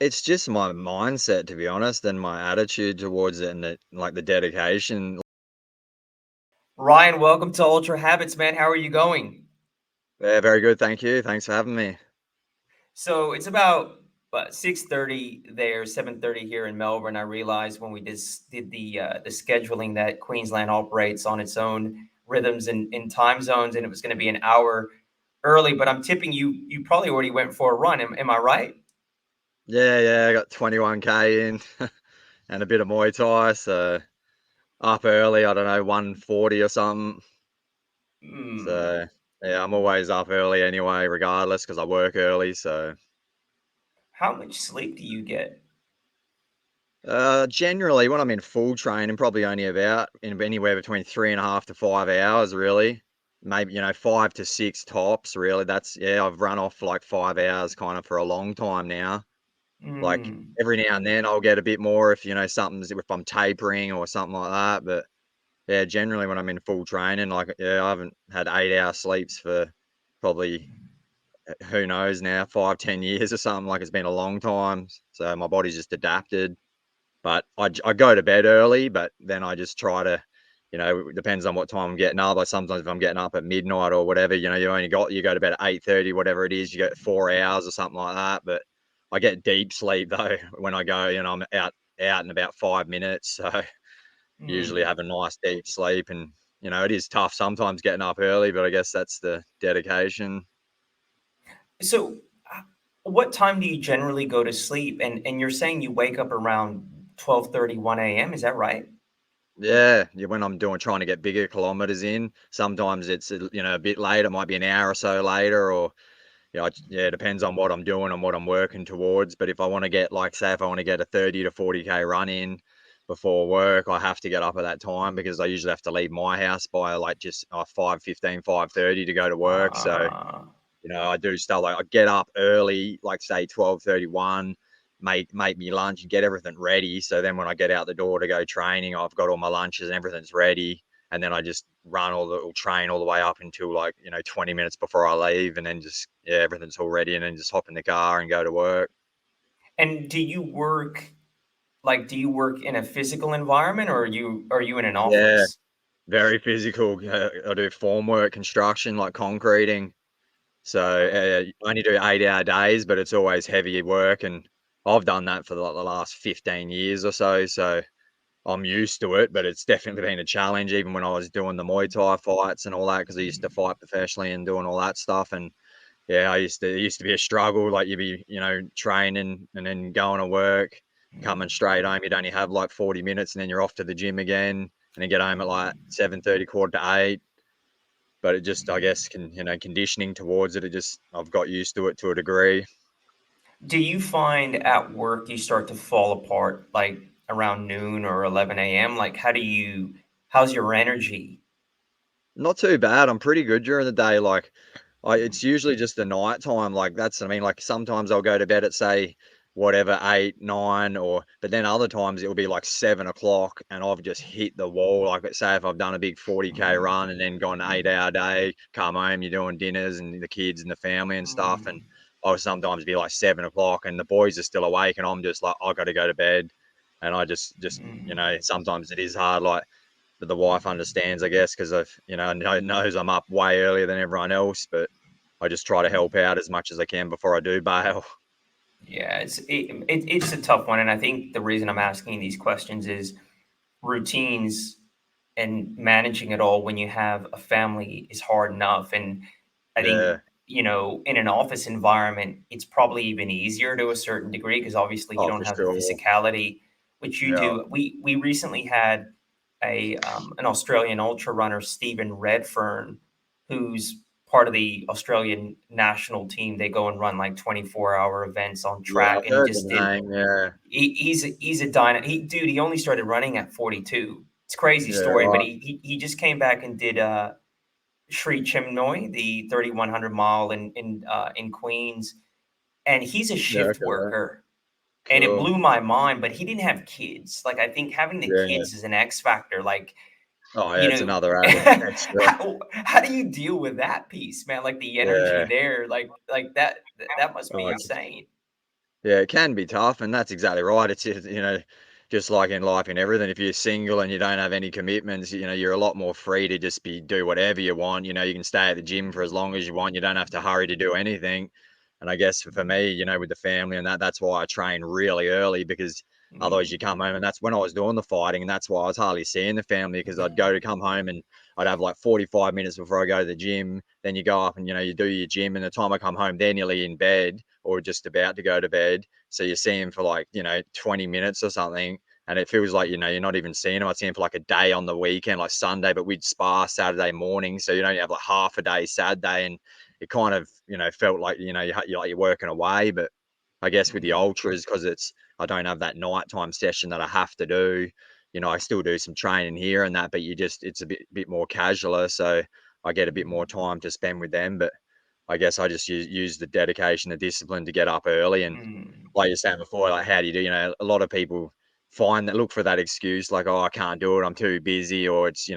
It's just my mindset, to be honest, and my attitude towards it and the dedication. Ryan, welcome to Ultrahabits, man. How are you going? Yeah, very good, thank you. Thanks for having me. So it's about 6:30 there, 7:30 here in Melbourne. I realized when we did the scheduling that Queensland operates on its own rhythms and time zones, and it was going to be an hour early. But I'm tipping you probably already went for a run. Am I right? Yeah, I got 21K in and a bit of Muay Thai, so up early, I don't know, 140 or something. Hmm. So, yeah, I'm always up early anyway, regardless, because I work early. So, How much sleep do you get? generally, when I'm in full training, probably only about in anywhere between 3.5 to 5 hours, really. Maybe, 5 to 6 tops, really. Yeah, I've run off like 5 hours kind of for a long time now. Like Hmm. every now and then I'll get a bit more if, if I'm tapering or something like that. But yeah, generally when I'm in full training, like, yeah, I haven't had 8 hour sleeps for probably, who knows now, 5, 10 years or something. Like it's been a long time. So my body's just adapted. But I go to bed early, but then I just try to, it depends on what time I'm getting up. Like sometimes if I'm getting up at midnight or whatever, you go to bed at 8:30, whatever it is, you get 4 hours or something like that. But I get deep sleep though when I go, I'm out in about 5 minutes. So usually Hmm. have a nice deep sleep, and it is tough sometimes getting up early, but I guess that's the dedication. So, what time do you generally go to sleep? And you're saying you wake up around 12:30, 1 a.m. Is that right? Yeah, when I'm trying to get bigger kilometers in, sometimes it's a bit late. It might be an hour or so later, or it depends on what I'm doing and what I'm working towards. But if I want to get, like, say, if I want to get a 30 to 40K run in before work, I have to get up at that time because I usually have to leave my house by like just 5:15, 5:30 to go to work. So Uh, I do stuff like I get up early, like say 12:31, make me lunch and get everything ready. So then when I get out the door to go training, I've got all my lunches and everything's ready. And then I just or train all the way up until, like, 20 minutes before I leave, and then just, yeah, everything's all ready, and then just hop in the car and go to work. and do you work in a physical environment or are you in an Yeah, office? very physical. I do form work, construction, like concreting. So, Uh, I only do 8-hour days, but it's always heavy work, and I've done that for, like, the last 15 years or so, so I'm used to it, but it's definitely been a challenge even when I was doing the Muay Thai fights and all that, because I used to fight professionally and doing all that stuff. And yeah, it used to be a struggle. Like, you'd be, training and then going to work, coming straight home. You'd only have like 40 minutes, and then you're off to the gym again, and then get home at like 7:30, quarter to 8. But it just, I guess, conditioning towards it. I've got used to it to a degree. do you find at work you start to fall apart like around noon or 11 a.m.? Like, how's your energy? Not too bad. I'm pretty good during the day. Like, it's usually just the night time. Like, that's, I mean, like, sometimes I'll go to bed at, say, whatever, 8, 9, but then other times it'll be like 7 o'clock and I've just hit the wall. Like, let's say if I've done a big 40K run and then gone an 8 hour day, come home, you're doing dinners and the kids and the family and stuff. And Mm, I'll sometimes be like 7 o'clock and the boys are still awake and I'm just like, I got to go to bed. And I just, mm. sometimes it is hard. Like, but the wife understands, I guess, because knows I'm up way earlier than everyone else. But I just try to help out as much as I can before I do bail. Yeah, it's a tough one, and I think the reason I'm asking these questions is routines and managing it all when you have a family is hard enough. And I think, Yeah. in an office environment, it's probably even easier to a certain degree because obviously you Oh, don't for have the sure. physicality which you Yeah. do. We recently had an Australian ultra runner, Stephen Redfern, who's part of the Australian national team. They go and run like 24-hour events on Yeah, track, I've and he heard the just did name. Yeah. he's a dyna he only started running at 42. It's a crazy Yeah, story, but right. he just came back and did, Sri Chinmoy, the 3,100 mile in Queens, and he's a Yeah, shift okay. worker, and it Cool. blew my mind, but he didn't have kids. Like, I think having the Yeah. kids is an X factor, like, Oh, yeah, it's another added extra. how do you deal with that piece, man? Like, the energy Yeah. there, like that must Oh, be insane. Yeah, it can be tough, and that's exactly right. It's just, just like in life and everything, if you're single and you don't have any commitments, you're a lot more free to just do whatever you want. You can stay at the gym for as long as you want. You don't have to hurry to do anything. And I guess for me, with the family and that's why I train really early because otherwise you come Mm. home and that's when I was doing the fighting and that's why I was hardly seeing the family because I'd go to come home and I'd have like 45 minutes before I go to the gym. Then you go up and you do your gym and the time I come home, they're nearly in bed or just about to go to bed. So you see him for like, 20 minutes or something. And it feels like, you're not even seeing him. I see him for like a day on the weekend, like Sunday, but we'd spar Saturday morning. So you have like half a day Saturday. And it kind of, felt like, you're working away. But I guess with the Mm. ultras, because I don't have that nighttime session that I have to do. I still do some training here and that, but it's a bit more casualer. So I get a bit more time to spend with them. But I guess I just use the dedication, the discipline to get up early. And Mm. like you're saying before, like how do you do? A lot of people look for that excuse, like, oh, I can't do it, I'm too busy, or it's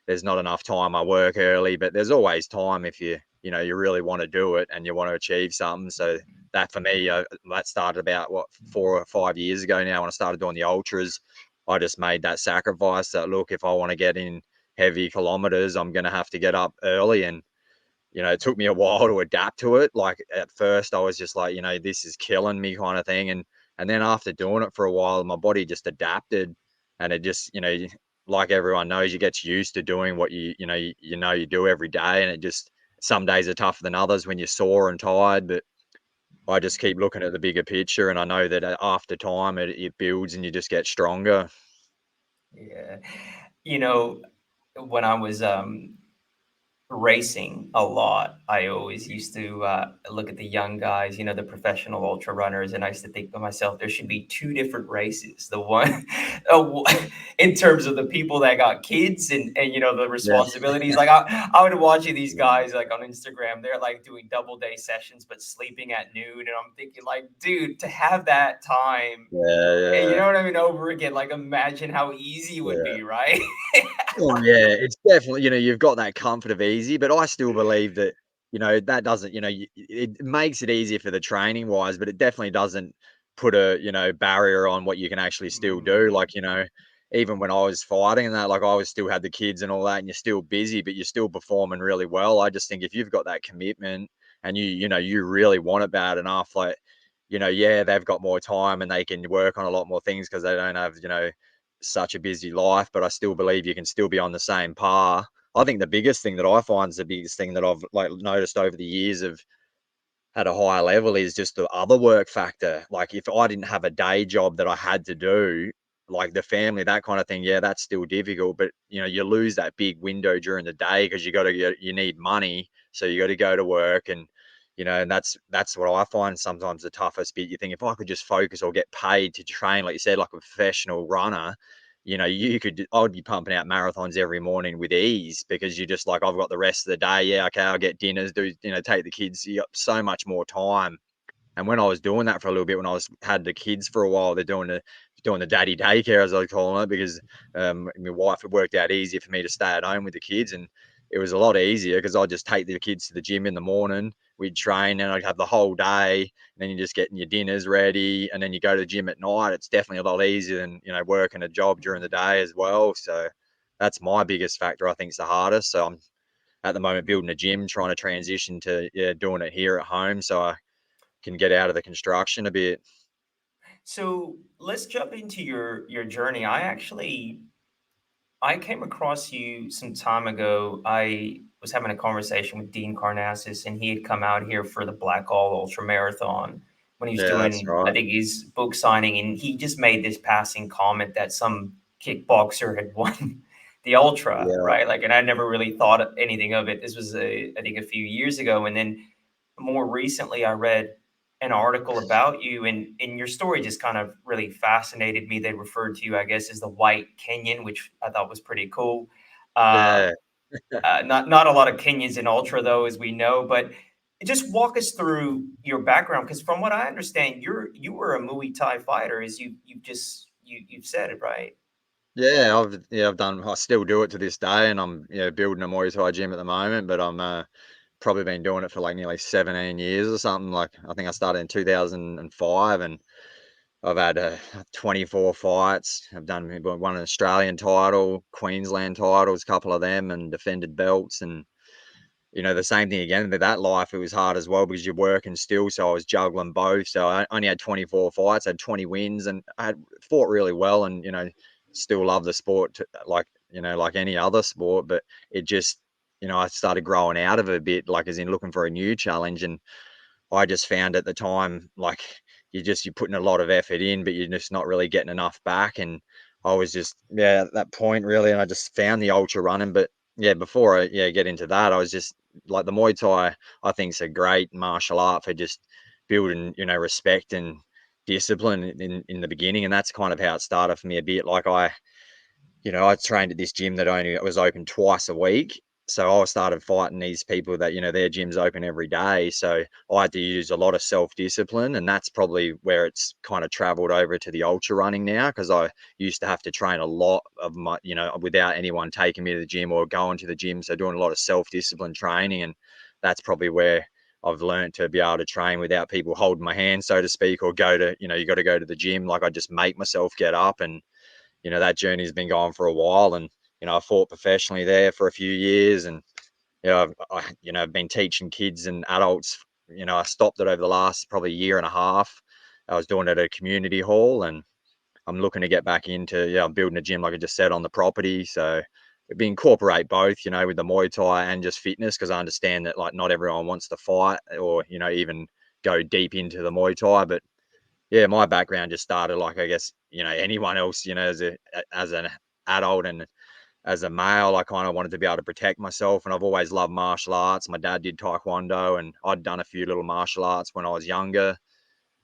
there's not enough time. I work early, but there's always time if you really want to do it and you want to achieve something. So that for me, that started about what 4 or 5 years ago now when I started doing the ultras. I just made that sacrifice that look, if I want to get in heavy kilometers, I'm going to have to get up early and it took me a while to adapt to it. Like at first I was just like, this is killing me kind of thing. And then after doing it for a while, my body just adapted and it just, like everyone knows, you get used to doing what you do every day. And it just some days are tougher than others when you're sore and tired. But I just keep looking at the bigger picture and I know that after time it builds and you just get stronger. Yeah. You know, when I was racing a lot, I always used to look at the young guys, the professional ultra runners, and I used to think to myself, there should be two different races. The one, in terms of the people that got kids and the Yeah. responsibilities. Like I would watch these guys like on Instagram, they're like doing double day sessions but sleeping at noon, and I'm thinking like, dude, to have that time, Yeah. and you Yeah. know what I mean, over again, like imagine how easy it would Yeah. be, right? Oh, yeah, it's definitely you've got that comfort of easy, but I still believe that, that doesn't, it makes it easier for the training wise, but it definitely doesn't put a, barrier on what you can actually still do. Mm. Like, even when I was fighting and that, like I was still had the kids and all that, and you're still busy, but you're still performing really well. I just think if you've got that commitment and you really want it bad enough, like, yeah, they've got more time and they can work on a lot more things because they don't have, such a busy life, but I still believe you can still be on the same par. I think the biggest thing that I find is the biggest thing that I've like noticed over the years of at a higher level is just the other work factor. Like if I didn't have a day job that I had to do, like the family, that kind of thing, yeah, that's still difficult. But you lose that big window during the day because you need money, so you got to go to work and and that's what I find sometimes the toughest bit. You think if I could just focus or get paid to train, like you said, like a professional runner, I would be pumping out marathons every morning with ease because you're just like, I've got the rest of the day. Yeah, okay, I'll get dinners, take the kids. You got so much more time. And when I was doing that for a little bit, when I was had the kids for a while, they're doing the daddy daycare as I call it, because my wife it worked out easier for me to stay at home with the kids, and it was a lot easier because I'd just take the kids to the gym in the morning. We'd train, and I'd have the whole day. And then you're just getting your dinners ready, and then you go to the gym at night. It's definitely a lot easier than working a job during the day as well. So that's my biggest factor. I think it's the hardest. So I'm at the moment building a gym, trying to transition to doing it here at home. So I can get out of the construction a bit. So let's jump into your journey. I came across you some time ago. I was having a conversation with Dean Carnassus, and he had come out here for the Black All Ultra Marathon when he was Yeah, that's doing, I right. think, his book signing, and he just made this passing comment that some kickboxer had won the ultra, Yeah, right? Like, and I never really thought anything of it. This was I think, a few years ago, and then more recently, I read an article about you, and your story just kind of really fascinated me. They referred to you, I guess, as the White Kenyan, which I thought was pretty cool. Uh, yeah, not a lot of Kenyans in ultra, though, as we know. But just walk us through your background, because from what I understand, you were a Muay Thai fighter, as you've said it, right? I've done. I still do it to this day, and I'm building a Muay Thai gym at the moment. But I'm probably been doing it for like nearly 17 years or something. Like I think I started in 2005, and I've had 24 fights. I've won an Australian title, Queensland titles, a couple of them, and defended belts. And the same thing again. But that life, it was hard as well because you're working still. So I was juggling both. So I only had 24 fights, I had 20 wins, and I had fought really well. And still love the sport, like any other sport. But it just, I started growing out of it a bit, like as in looking for a new challenge. And I just found at the time, like you're putting a lot of effort in, but you're just not really getting enough back. And I was just, yeah, at that point really, and I just found the ultra running. But yeah, before I get into that, I was just like the Muay Thai. I think it's a great martial art for just building, respect and discipline in the beginning, and that's kind of how it started for me a bit. Like I trained at this gym that only was open twice a week. So I started fighting these people that, their gym's open every day. So I had to use a lot of self-discipline. And that's probably where it's kind of traveled over to the ultra running now, because I used to have to train a lot of my, without anyone taking me to the gym or going to the gym. So doing a lot of self-discipline training. And that's probably where I've learned to be able to train without people holding my hand, so to speak, or you got to go to the gym. Like I just make myself get up. And that journey's been going for a while. And I fought professionally there for a few years. And I've been teaching kids and adults. I stopped it over the last probably year and a half. I was doing it at a community hall, and I'm looking to get back into, I'm building a gym, like I just said, on the property. So we incorporate both, with the Muay Thai and just fitness, because I understand that like not everyone wants to fight or even go deep into the Muay Thai. But yeah, my background just started like, I guess, anyone else, as an adult and as a male, I kind of wanted to be able to protect myself. And I've always loved martial arts. My dad did Taekwondo, and I'd done a few little martial arts when I was younger.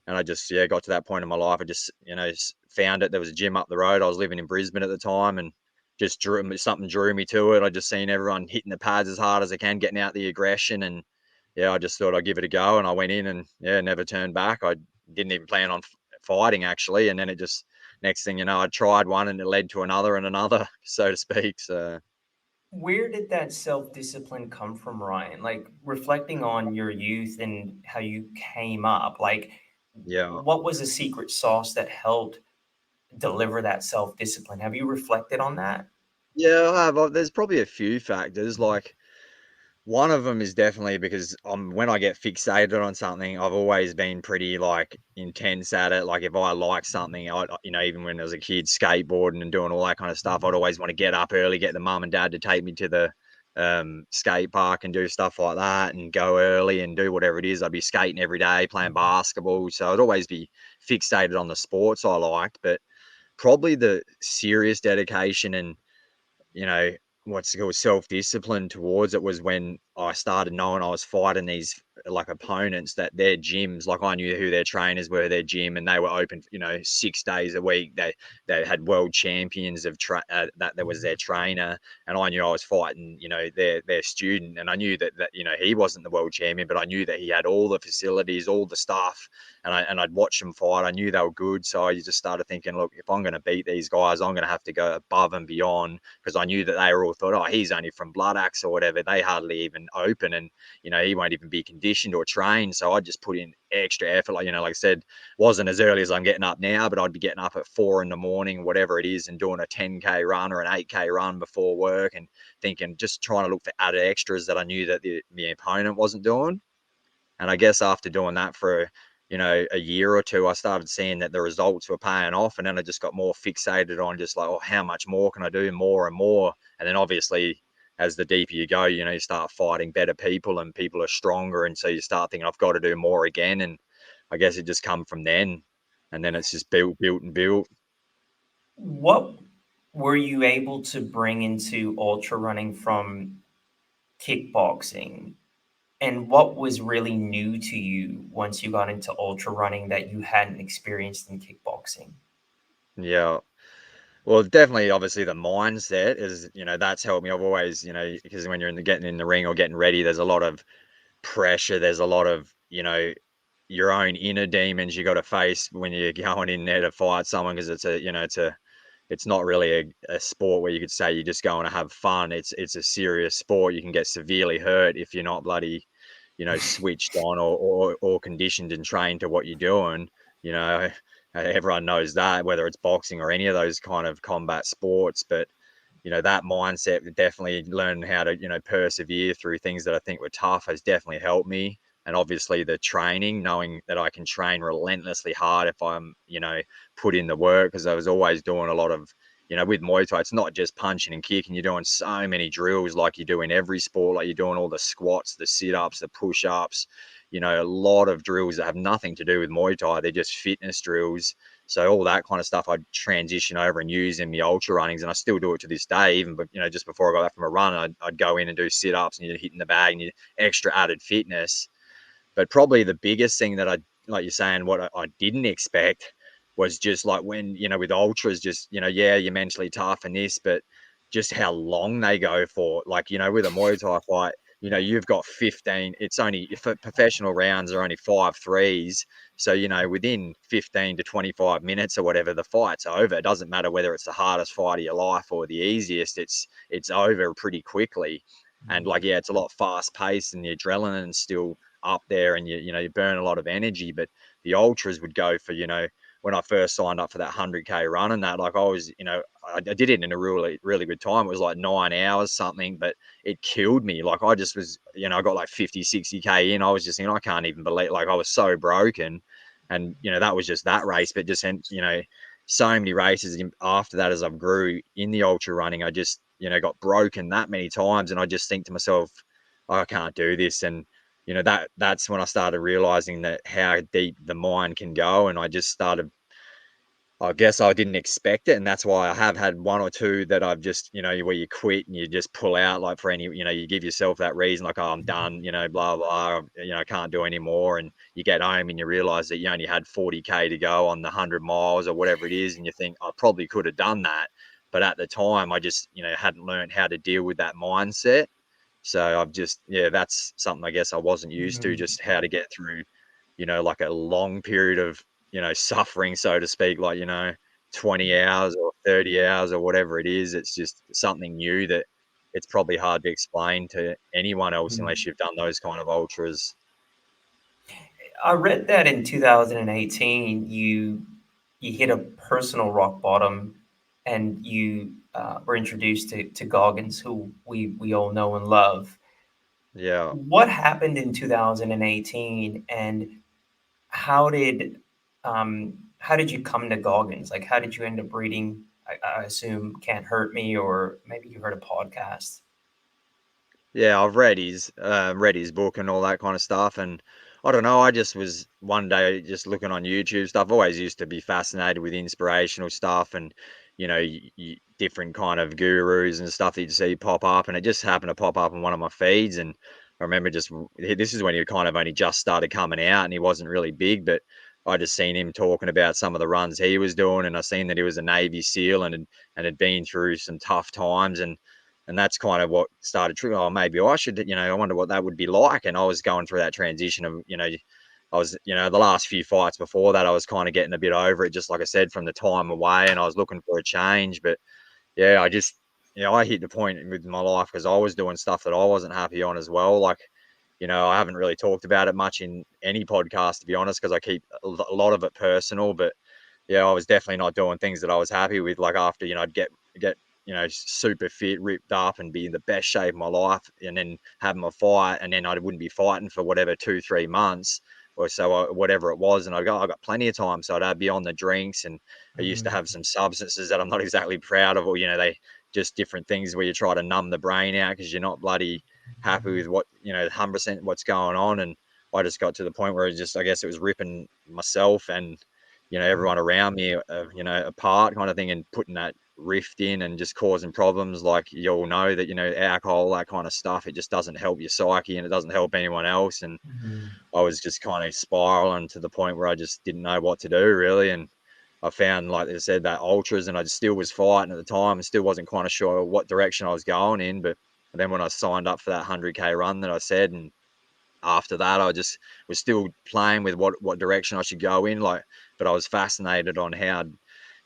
And I just, got to that point in my life. I just, found it. There was a gym up the road. I was living in Brisbane at the time, and just something drew me to it. I just seen everyone hitting the pads as hard as they can, getting out the aggression. And yeah, I just thought I'd give it a go. And I went in and never turned back. I didn't even plan on fighting actually. And then it just, next thing you know, I tried one and it led to another and another, so to speak. So Where did that self-discipline come from, Ryan? Like reflecting on your youth and how you came up, like yeah. what was the secret sauce that helped deliver that self-discipline? Have you reflected on that? Yeah, I have. There's probably a few factors. Like one of them is definitely because when I get fixated on something, I've always been pretty like intense at it. Like if I like something, even when I was a kid, skateboarding and doing all that kind of stuff, I'd always want to get up early, get the mum and dad to take me to the skate park and do stuff like that, and go early and do whatever it is. I'd be skating every day, playing basketball. So I'd always be fixated on the sports I liked. But probably the serious dedication and you know, what's it called, self-discipline towards it was when I started knowing I was fighting these like opponents that their gyms, like I knew who their trainers were, their gym, and they were open, 6 days a week. They had world champions that was their trainer, and I knew I was fighting, their student, and I knew that he wasn't the world champion, but I knew that he had all the facilities, all the stuff, and I'd watch them fight. I knew they were good, so I just started thinking, look, if I'm going to beat these guys, I'm going to have to go above and beyond, because I knew that they were all thought, oh, he's only from Blood Axe or whatever. They hardly even open, and he won't even be conditioned or trained. So I just put in extra effort. Like I said, wasn't as early as I'm getting up now, but I'd be getting up at 4 a.m, whatever it is, and doing a 10K run or an 8K run before work, and thinking, just trying to look for added extras that I knew that the opponent wasn't doing. And I guess after doing that for, a year or two, I started seeing that the results were paying off. And then I just got more fixated on just like, oh, how much more can I do? More and more. And then obviously, as the deeper you go, you start fighting better people, and people are stronger. And so you start thinking, I've got to do more again. And I guess it just come from then. And then it's just built and built. What were you able to bring into ultra running from kickboxing? And what was really new to you once you got into ultra running that you hadn't experienced in kickboxing? Yeah. Well, definitely, obviously, the mindset is, that's helped me. I've always, because when you're getting in the ring or getting ready, there's a lot of pressure. There's a lot of, your own inner demons you got to face when you're going in there to fight someone, because it's a it's not really a sport where you could say you're just going to have fun. It's a serious sport. You can get severely hurt if you're not bloody, switched on or conditioned and trained to what you're doing. You know, everyone knows that, whether it's boxing or any of those kind of combat sports. But that mindset, definitely learning how to, persevere through things that I think were tough has definitely helped me. And obviously the training, knowing that I can train relentlessly hard if I'm, put in the work, because I was always doing a lot of, with Muay Thai, it's not just punching and kicking. You're doing so many drills like you do in every sport. Like you're doing all the squats, the sit-ups, the push-ups, a lot of drills that have nothing to do with Muay Thai. They're just fitness drills. So all that kind of stuff I'd transition over and use in my ultra runnings, and I still do it to this day. Even, but just before I got back from a run, I'd go in and do sit ups, and you're hitting the bag, and you extra added fitness. But probably the biggest thing that like you're saying, what I didn't expect was just like when, with ultras, just, yeah, you're mentally tough and this, but just how long they go for. Like, with a Muay Thai fight, you've got 15, it's only, for professional rounds are only 5 3s. So, within 15 to 25 minutes or whatever, the fight's over. It doesn't matter whether it's the hardest fight of your life or the easiest, it's over pretty quickly. And like, yeah, it's a lot fast paced and the adrenaline's still up there, and you burn a lot of energy. But the ultras would go for, when I first signed up for that 100K run and that, like I was, I did it in a really, really good time. It was like 9 hours something, but it killed me. Like I just was, I got like 50, 60K in. I was just thinking, I can't even believe, like I was so broken. And, that was just that race. But just, so many races after that, as I grew in the ultra running, I just, got broken that many times. And I just think to myself, I can't do this. And, that's when I started realizing that how deep the mind can go. And I just started, I guess I didn't expect it. And that's why I have had one or two that I've just, where you quit and you just pull out, like for any, you give yourself that reason, like, oh, I'm done, blah, blah, I can't do anymore. And you get home and you realize that you only had 40K to go on the 100 miles or whatever it is. And you think, I probably could have done that. But at the time, I just, hadn't learned how to deal with that mindset. So I've just, yeah, that's something I guess I wasn't used to, Mhm. just how to get through, like a long period of, suffering, so to speak, like, 20 hours or 30 hours or whatever it is. It's just something new that it's probably hard to explain to anyone else unless Mhm. you've done those kind of ultras. I read that in 2018, you hit a personal rock bottom, and you were introduced to Goggins, who we all know and love. Yeah. What happened in 2018, and how did how did you come to Goggins? Like, how did you end up reading? I assume Can't Hurt Me, or maybe you heard a podcast. Yeah, I've read his book and all that kind of stuff, and I don't know. I just was one day just looking on YouTube stuff. I always used to be fascinated with inspirational stuff, and different kind of gurus and stuff that you see pop up, and it just happened to pop up on one of my feeds. And I remember just this is when he kind of only just started coming out, and he wasn't really big, but I just seen him talking about some of the runs he was doing, and I seen that he was a Navy SEAL and had been through some tough times. And that's kind of what started triggering. Oh, maybe I should, I wonder what that would be like. And I was going through that transition of, I was, the last few fights before that, I was kind of getting a bit over it, just like I said, from the time away, and I was looking for a change. But yeah, I just, I hit the point with my life because I was doing stuff that I wasn't happy on as well. Like, I haven't really talked about it much in any podcast, to be honest, because I keep a lot of it personal. But yeah, I was definitely not doing things that I was happy with. Like after, I'd get, super fit, ripped up, and be in the best shape of my life, and then have my fight, and then I wouldn't be fighting for whatever 2 3 months or so, whatever it was. And I got plenty of time, so I'd be on the drinks, and I used to Mhm. have some substances that I'm not exactly proud of, or they just different things where you try to numb the brain out because you're not bloody happy with what 100% what's going on. And I just got to the point where it just, I guess it was ripping myself and everyone around me, apart, kind of thing, and putting that rift in and just causing problems. Like you all know that alcohol, that kind of stuff, it just doesn't help your psyche and it doesn't help anyone else. And Mhm. I was just kind of spiraling to the point where I just didn't know what to do really. And I found, like I said, that ultras, and I still was fighting at the time and still wasn't kind of sure what direction I was going in. But then when I signed up for that 100K run that I said, and after that, I just was still playing with what direction I should go in. Like, but I was fascinated on how,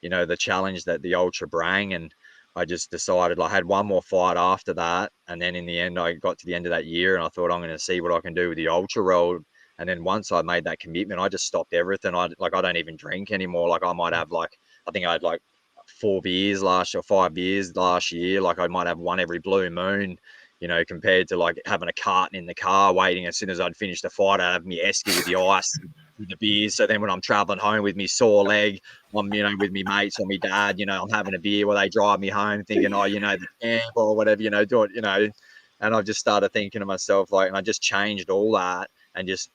the challenge that the ultra bring. And I just decided, I had one more fight after that. And then in the end, I got to the end of that year and I thought, I'm going to see what I can do with the ultra world. And then once I made that commitment, I just stopped everything. I don't even drink anymore. Like I might have I think I had 4 beers last year, 5 beers last year. Like I might have one every blue moon, compared to like having a carton in the car waiting. As soon as I'd finished the fight, I'd have me esky with the ice, with the beers. So then when I'm traveling home with me sore leg, I'm, with me mates or me dad, I'm having a beer while they drive me home thinking, oh, the camp or whatever, do it, and I've just started thinking to myself, and I just changed all that and just,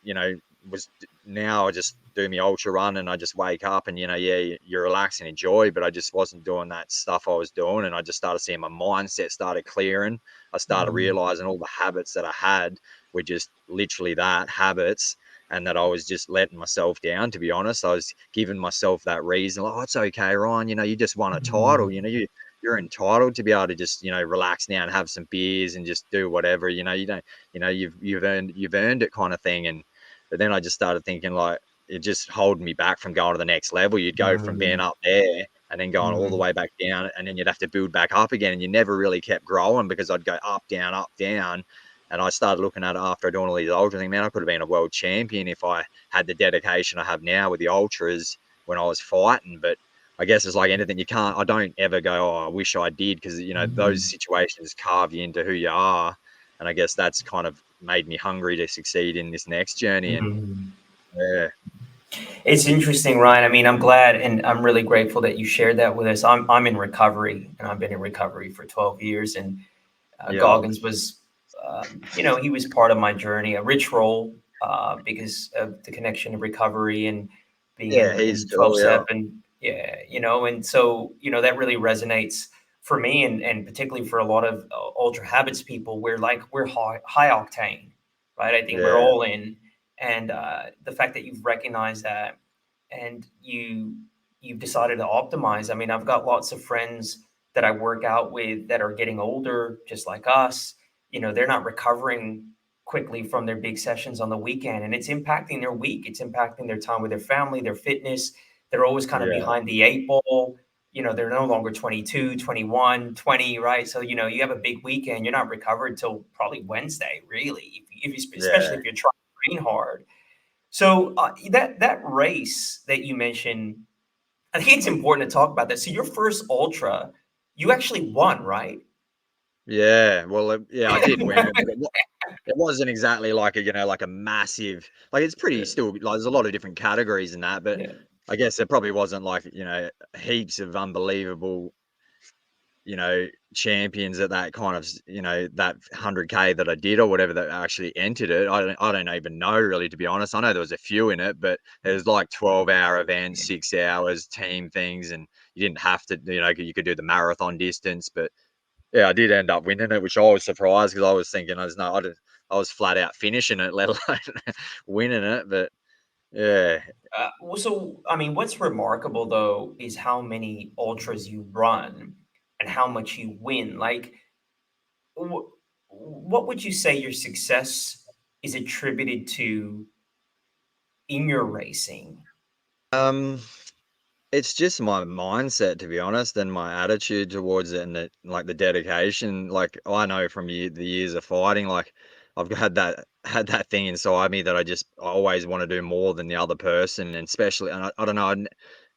was now I just do my ultra run and I just wake up and, yeah, you relax and enjoy, but I just wasn't doing that stuff I was doing. And I just started seeing my mindset started clearing. I started realizing all the habits that I had were just literally that, habits, and that I was just letting myself down, to be honest. I was giving myself that reason, oh, it's okay, Ryan, you just won a title, you're entitled to be able to just, relax now and have some beers and just do whatever, you don't, you've earned it kind of thing. And but then I just started thinking it just holding me back from going to the next level. You'd go from being up there and then going all the way back down, and then you'd have to build back up again. And you never really kept growing because I'd go up, down, up, down. And I started looking at it after doing all these ultras, thinking, man, I could have been a world champion if I had the dedication I have now with the ultras when I was fighting. But I guess it's like anything, I don't ever go, oh, I wish I did, because, those situations carve you into who you are. And I guess that's kind of made me hungry to succeed in this next journey. And yeah. It's interesting, Ryan. I mean, I'm glad and I'm really grateful that you shared that with us. I'm in recovery, and I've been in recovery for 12 years. And Yeah. Goggins was, he was part of my journey, a rich role because of the connection to recovery and being Yeah, he's in 12 cool. Yeah. step. And yeah, and so, that really resonates for me and particularly for a lot of ultra habits people. We're high octane, right? I think we're Yeah. all in. And the fact that you've recognized that and you've decided to optimize. I mean, I've got lots of friends that I work out with that are getting older, just like us. They're not recovering quickly from their big sessions on the weekend, and it's impacting their week. It's impacting their time with their family, their fitness. They're always kind of Yeah. behind the eight ball. They're no longer 22, 21, 20, right? So, you have a big weekend, you're not recovered till probably Wednesday, really, especially Yeah. if you're trying to train hard. So that race that you mentioned, I think it's important to talk about that. So your first ultra, you actually won, right? Yeah. Well, yeah, I did win it, but it wasn't exactly like like a massive, it's pretty Yeah, still, there's a lot of different categories in that, but yeah, I guess it probably wasn't heaps of unbelievable, champions at that kind of, that 100K that I did or whatever that actually entered it. I don't even know really, to be honest. I know there was a few in it, but there's 12-hour events, 6 hours, team things, and you didn't have to, you could do the marathon distance. But yeah, I did end up winning it, which I was surprised because I was thinking I was flat out finishing it, let alone winning it. But yeah, well, so I mean, what's remarkable though is how many ultras you run and how much you win. Like, what would you say your success is attributed to in your racing? um, it's just my mindset, to be honest, and my attitude towards it, and the dedication. Like I know from the years of fighting, I've had that thing inside me that I always want to do more than the other person, and especially, and I don't know.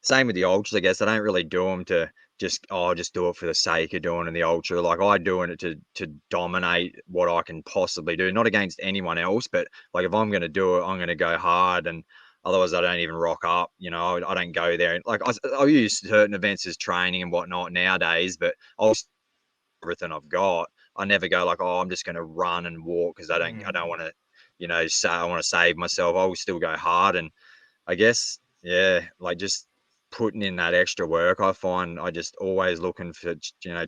Same with the ultras, I guess. I don't really do them to just do it for the sake of doing in the ultra. Like I doing it to dominate what I can possibly do, not against anyone else, but like if I'm going to do it, I'm going to go hard. And otherwise, I don't even rock up. I don't go there. Like I use certain events as training and whatnot nowadays, but I'll everything I've got. I never go like, oh, I'm just going to run and walk because I don't want to, say I want to save myself. I will still go hard, and I guess, yeah, just putting in that extra work. I find I just always looking for,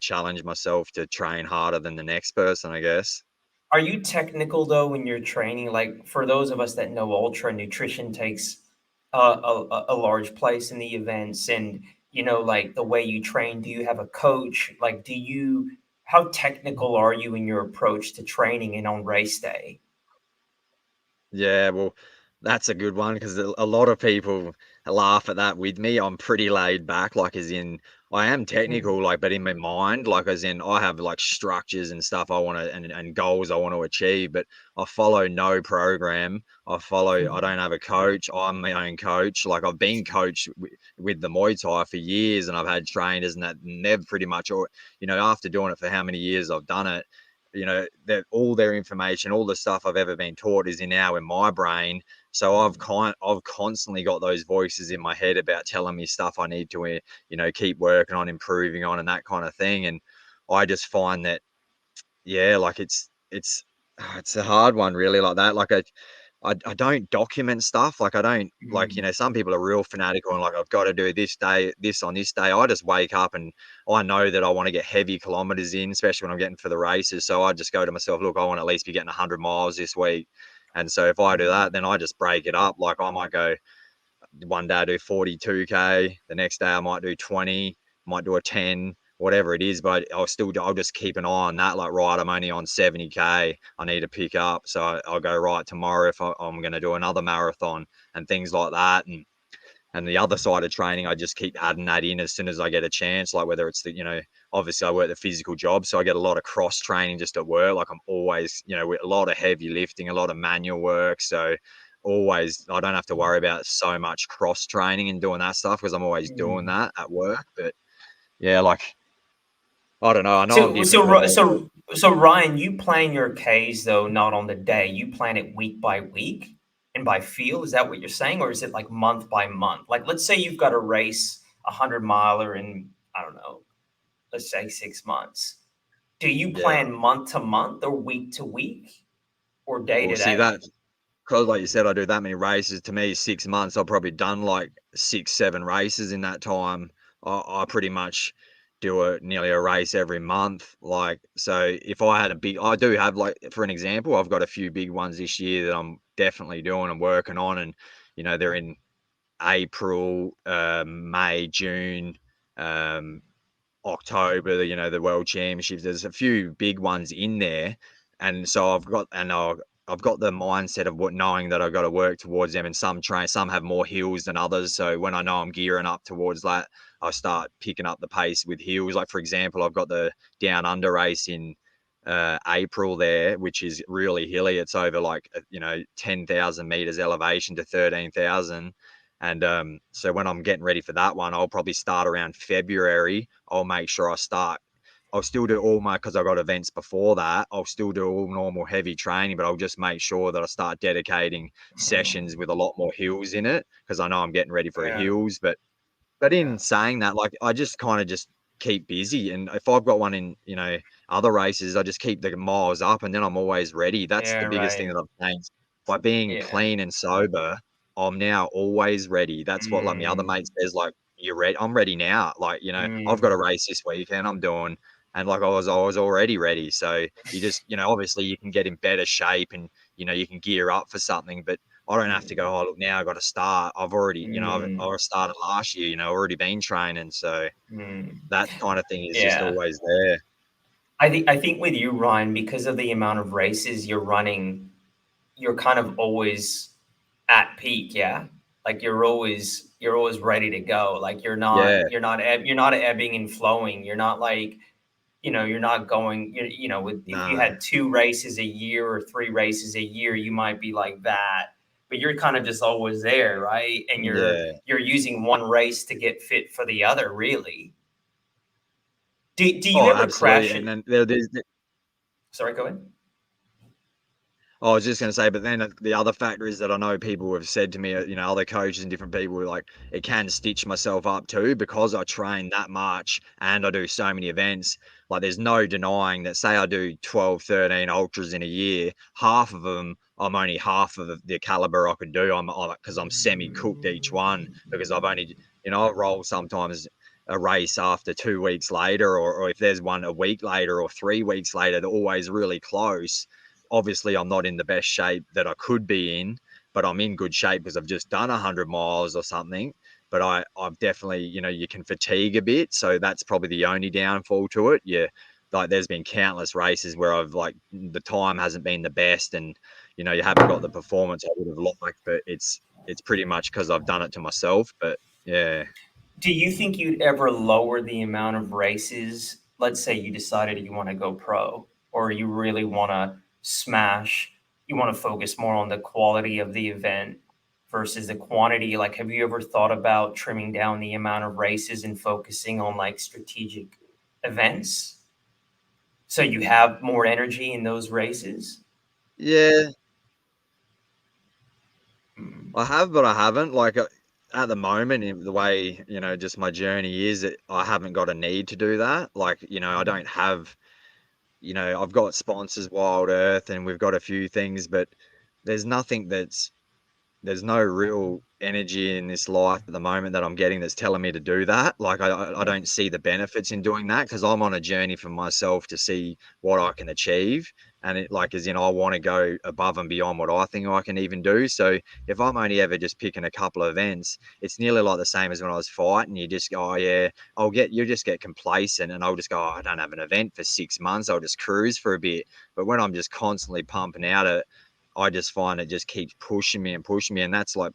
challenge myself to train harder than the next person, I guess. Are you technical though when you're training? Like for those of us that know ultra, nutrition takes a large place in the events, and like the way you train. Do you have a coach? Like, How technical are you in your approach to training and on race day? Yeah, well, that's a good one because a lot of people laugh at that with me. I'm pretty laid back, like as in I am Mm, technical, like, but in my mind, like as in I have like structures and stuff I want to and goals I want to achieve, but I follow no program. I mm, don't have a coach. I'm my own coach. Like I've been coached with the Muay Thai for years, and I've had trainers and that, and they've pretty much, or after doing it for how many years I've done it, that all their information, all the stuff I've ever been taught is in my brain. So I've constantly got those voices in my head about telling me stuff I need to, keep working on, improving on, and that kind of thing. And I just find that, yeah, like it's a hard one, really, like that. Like I don't document stuff. Like I don't like, mm, some people are real fanatical and like I've got to do this day, this on this day. I just wake up and I know that I want to get heavy kilometers in, especially when I'm getting for the races. So I just go to myself, look, I want to at least be getting 100 miles this week. And so if I do mm, that, then I just break it up. Like I might go one day I do 42K, the next day I might do 20, might do a 10, whatever it is, but I'll just keep an eye on that. Like, right, I'm only on 70K. I need to pick up. So I'll go right tomorrow if I'm going to do another marathon and things like that. And the other side of training, I just keep adding that in as soon as I get a chance. Like whether it's obviously I work the physical job, so I get a lot of cross training just at work. Like I'm always, with a lot of heavy lifting, a lot of manual work. So always, I don't have to worry about so much cross training and doing that stuff because I'm always doing mm. that at work. But yeah, like I don't know. I know I'm So, different so, from Ri- most. so, so, Ryan, you plan your Ks though, not on the day. You plan it week by week and by feel. Is that what you're saying, or is it like month by month? Like, let's say you've got a race, 100 miler in, I don't know, let's say 6 months. Do you Yeah. plan month to month or week to week or day Well, to see day? that. Because like you said, I do that many races. To me, 6 months, I've probably done like 6, 7 races in that time. I pretty much do nearly a race every month. Like, so if I had I do have, like, for an example, I've got a few big ones this year that I'm definitely doing and working on, and they're in April, May, June, um, October, the World Championships. There's a few big ones in there, and so I've got the mindset of what knowing that I've got to work towards them. And some have more hills than others. So when I know I'm gearing up towards that, I start picking up the pace with hills. Like for example, I've got the Down Under race in April there, which is really hilly. It's over like 10,000 meters elevation to 13,000. And so when I'm getting ready for that one, I'll probably start around February. I'll make sure I'll still do all my, because I've got events before that. I'll still do all normal heavy training, but I'll just make sure that I start dedicating sessions with a lot more hills in it because I know I'm getting ready for a Yeah, hills. But yeah, in saying that, like, I just kind of just keep busy, and if I've got one in, other races, I just keep the miles up, and then I'm always ready. That's yeah, the biggest thing right. that I've changed. By being Yeah. clean and sober, I'm now always ready. That's what, like, my other Mm, mate says, like, "You're ready." I'm ready now. Like, I've got a mm, race this weekend I'm doing, and, like, I was already ready. So you just, obviously you can get in better shape and, you can gear up for something, but I don't have to mm, go, "Oh, look, now I gotta start." I've already, mm, I started last year, already been training, so mm. that kind of thing is just Yeah. always there. I think with you, Ryan, because of the amount of races you're running, you're kind of always at peak, yeah? Like you're always ready to go. Like Yeah, you're not ebbing and flowing. You're not like, you're not going, with if you no, had 2 races a year or 3 races a year, you might be like that. But you're kind of just always there, right? And you're yeah. you're using one race to get fit for the other, really. Do you Oh, ever absolutely, crash and it? then there's Sorry, go ahead. I was just going to say, but then the other factor is that I know people have said to me, other coaches and different people were like, it can stitch myself up too because I train that much and I do so many events. Like, there's no denying that, say I do 12, 13 ultras in a year, half of them, I'm only half of the caliber I could do. Because I'm semi cooked each one because I've only, I roll sometimes a race after 2 weeks later, or if there's one a week later or 3 weeks later, they're always really close. Obviously I'm not in the best shape that I could be in, but I'm in good shape because I've just done 100 miles or something. But I've definitely, you can fatigue a bit. So that's probably the only downfall to it. Yeah. Like there's been countless races where I've like the time hasn't been the best and, you haven't got the performance I would have liked, but it's pretty much because I've done it to myself. But yeah. Do you think you'd ever lower the amount of races? Let's say you decided you want to go pro, or you really want to smash, you want to focus more on the quality of the event versus the quantity. Like, have you ever thought about trimming down the amount of races and focusing on like strategic events so you have more energy in those races? Yeah, Mm, I have, but I haven't. Like at the moment, in the way, just my journey is, I haven't got a need to do that. Like, I don't have, I've got sponsors, Wild Earth, and we've got a few things, but there's nothing there's no real energy in this life at the moment that I'm getting that's telling me to do that. Like I don't see the benefits in doing that because I'm on a journey for myself to see what I can achieve. And it like as in I want to go above and beyond what I think I can even do. So if I'm only ever just picking a couple of events, it's nearly like the same as when I was fighting. You just go, oh yeah, you just get complacent and I'll just go, oh, I don't have an event for 6 months. I'll just cruise for a bit. But when I'm just constantly pumping out it, I just find it just keeps pushing me and pushing me. And that's like,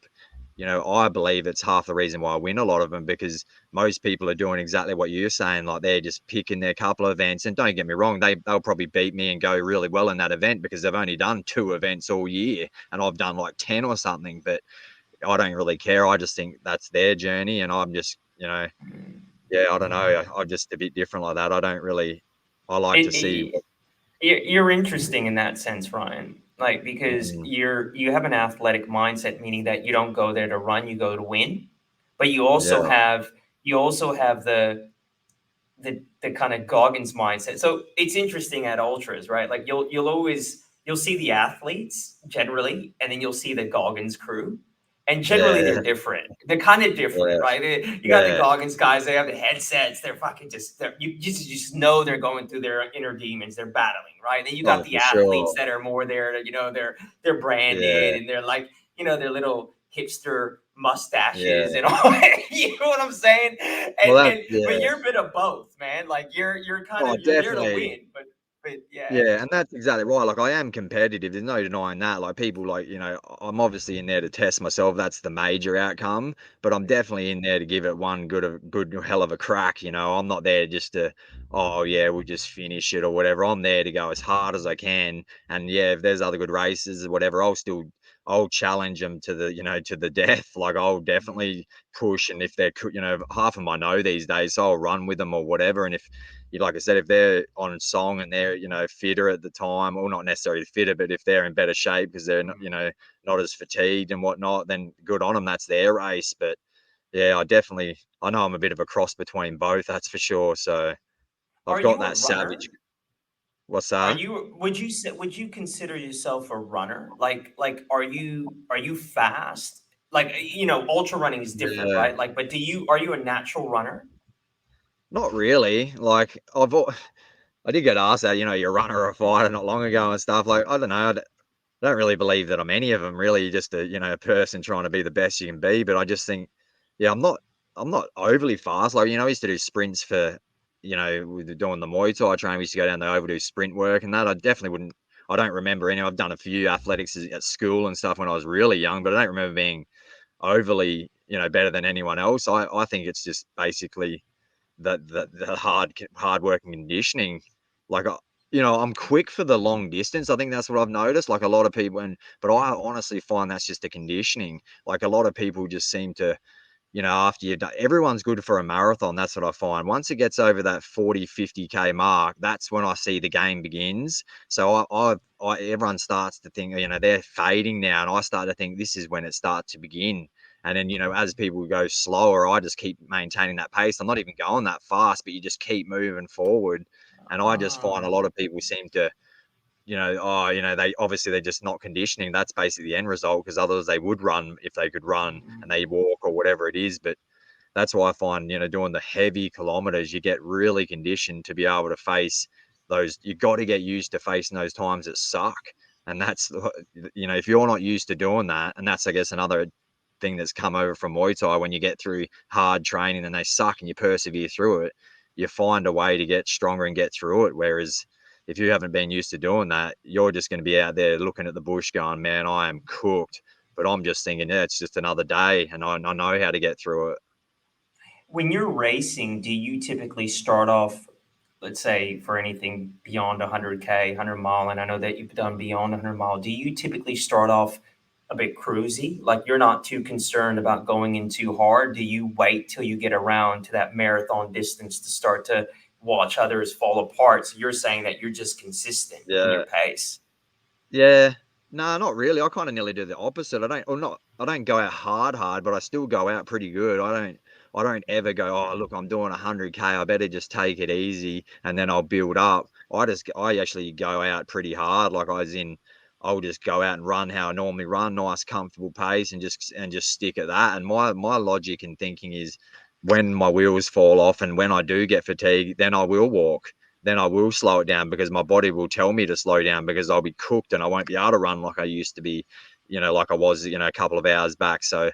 I believe it's half the reason why I win a lot of them because most people are doing exactly what you're saying. Like they're just picking their couple of events. And don't get me wrong, they'll probably beat me and go really well in that event because they've only done 2 events all year and I've done like 10 or something. But I don't really care. I just think that's their journey. And I'm just, mm. yeah, I don't know. I'm just a bit different like that. I like to see It, you're interesting in that sense, Ryan. Like because mm, you have an athletic mindset, meaning that you don't go there to run, you go to win. But yeah, you also have the kind of Goggins mindset. So it's interesting at ultras, right? Like you'll see the athletes generally, and then you'll see the Goggins crew. And generally yeah, they're different. They're kind of different, yeah, right? You got the yeah. Goggins guys, they have the headsets, they're fucking you just know they're going through their inner demons, they're battling, right? Then you got Oh, the for athletes sure. that are more there, they're branded Yeah, and they're like, their little hipster mustaches yeah. and all. You know what I'm saying? Well, And but yeah. you're a bit of both, man. Like you're kind Oh, of you're there to definitely. win, but yeah. Yeah, and that's exactly right. Like I am competitive. There's no denying that. Like people like, I'm obviously in there to test myself. That's the major outcome, but I'm definitely in there to give it one good hell of a crack. I'm not there just to, oh yeah, we'll just finish it or whatever. I'm there to go as hard as I can. And yeah, if there's other good races or whatever, I'll challenge them to the death. Like I'll definitely push. And if they're, half of them I know these days, so I'll run with them or whatever. And if like I said, if they're on song and they're, fitter at the time, or not necessarily fitter, but if they're in better shape because they're not, not as fatigued and whatnot, then good on them. That's their race. But yeah, I know I'm a bit of a cross between both. That's for sure. So I've Are got you a that savage. runner? What's Are that? you would you consider yourself a runner? Like are you fast? Like ultra running is different, Yeah, right? Like but are you a natural runner? not really. Like I did get asked that, you're a runner or a fighter not long ago and stuff. Like I don't know. I don't really believe that I'm any of them. Really, just a person trying to be the best you can be. But I just think, yeah, I'm not overly fast. Like I used to do sprints for, with doing the Muay Thai training. We used to go down the over do sprint work and that. I definitely wouldn't. I don't remember any. I've done a few athletics at school and stuff when I was really young, but I don't remember being overly, better than anyone else. I think it's just basically the hard working conditioning. Like I'm quick for the long distance. I think that's what I've noticed. Like a lot of people, but I honestly find that's just the conditioning. Like a lot of people just seem to, after you've done, everyone's good for a marathon. That's what I find. Once it gets over that 40, 50K mark, that's when I see the game begins. So everyone starts to think, they're fading now. And I start to think this is when it starts to begin. And then, as people go slower, I just keep maintaining that pace. I'm not even going that fast, but you just keep moving forward. And I just find a Ah. lot of people seem to, they're just not conditioning. That's basically the end result because others they would run if they could run and they walk or whatever it is. But that's why I find, doing the heavy kilometers, you get really conditioned to be able to face those. You got to get used to facing those times that suck. And that's, if you're not used to doing that, and that's, I guess, another thing that's come over from Muay Thai when you get through hard training and they suck and you persevere through it, you find a way to get stronger and get through it. Whereas if you haven't been used to doing that, you're just going to be out there looking at the bush going, man, I am cooked. but I'm just thinking, yeah, it's just another day, and I know how to get through it. When you're racing, do you typically start off, let's say, for anything beyond 100K, 100 mile, and I know that you've done beyond 100 mile, do you typically start off a bit cruisy? Like you're not too concerned about going in too hard? Do you wait till you get around to that marathon distance to start to watch others fall apart? So you're saying that you're just consistent in your Yeah. pace. Yeah. No, not really. I kind of nearly do the opposite. I don't go out hard, but I still go out pretty good. I don't ever go, oh, look, I'm doing 100K. I better just take it easy and then I'll build up. I actually go out pretty hard. Like I'll just go out and run how I normally run, nice, comfortable pace and just stick at that. And my logic and thinking is when my wheels fall off and when I do get fatigued, then I will walk, then I will slow it down because my body will tell me to slow down because I'll be cooked and I won't be able to run like I used to be, like I was, a couple of hours back. So,